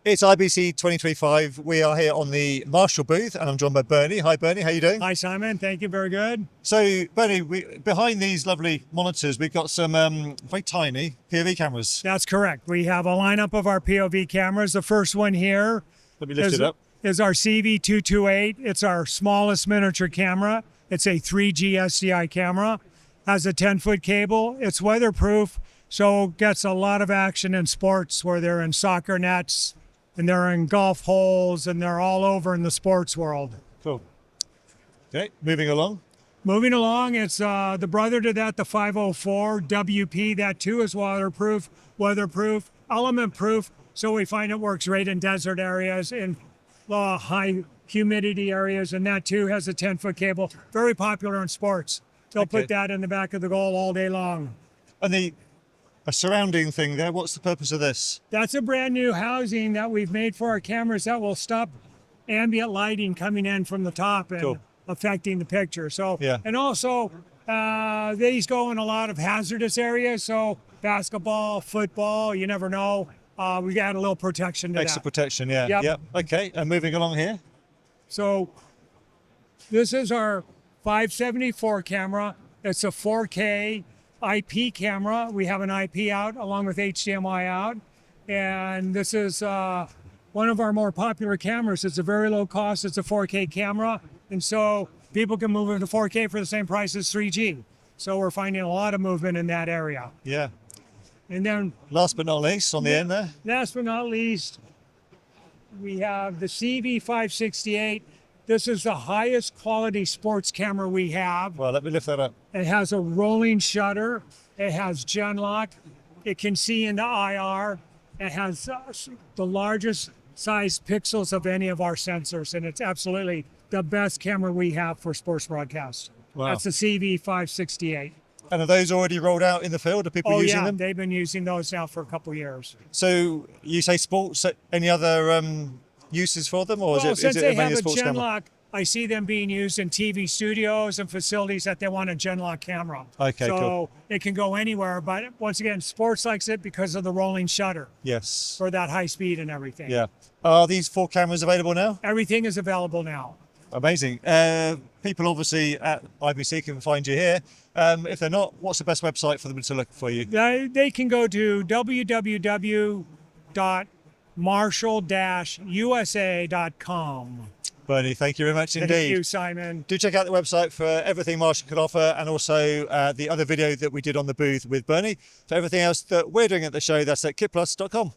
It's IBC2025. We are here on the Marshall booth, and I'm joined by Bernie. Hi, Bernie. How you doing? Hi, Simon. Thank you. Very good. So, Bernie, behind these lovely monitors, we've got some very tiny POV cameras. That's correct. We have a lineup of our POV cameras. The first one here Let me lift it up. is our CV228. It's our smallest miniature camera. It's a 3G SDI camera. Has a 10-foot cable. It's weatherproof, so gets a lot of action in sports where they're in soccer nets, and they're in golf holes, and they're all over in the sports world. Cool. Okay, moving along. Moving along, it's the brother to that, the 504-WP. That too is weatherproof, element proof. So we find it works great in desert areas, in high humidity areas, and that too has a 10-foot cable. Very popular in sports. They'll put that in the back of the goal all day long. And a surrounding thing there, what's the purpose of this? That's a brand new housing that we've made for our cameras that will stop ambient lighting coming in from the top and affecting the picture. So, and also these go in a lot of hazardous areas. So basketball, football, you never know. We got a little protection to Extra protection, yeah. Yep. Okay, and moving along here. So this is our 574 camera. It's a 4K IP camera. We have an IP out along with HDMI out. And this is one of our more popular cameras. It's a very low cost. It's a 4K camera. And so people can move into 4K for the same price as 3G. So we're finding a lot of movement in that area. Yeah. And then last but not least, on the end there. Last but not least, we have the CV568. This is the highest quality sports camera we have. Well, let me lift that up. It has a rolling shutter. It has genlock. It can see into IR. It has the largest size pixels of any of our sensors, and it's absolutely the best camera we have for sports broadcast. Wow. That's the CV568. And are those already rolled out in the field? Are people using them? They've been using those now for a couple of years. So you say sports, any other uses for them, or Well, is since it they mainly have a a sports camera? genlock, I see them being used in TV studios and facilities that they want a genlock camera. Okay, so cool. It can go anywhere, but once again, sports likes it because of the rolling shutter Yes. for that high speed and everything. Yeah. Are these 4 cameras available now? Everything is available now. Amazing. People obviously at IBC can find you here. If they're not, what's the best website for them to look for you? They can go to www.marshall-usa.com. Bernie, thank you very much indeed. Thank you, Simon. Do check out the website for everything Marshall can offer, and also the other video that we did on the booth with Bernie. For everything else that we're doing at the show, that's at kitplus.com.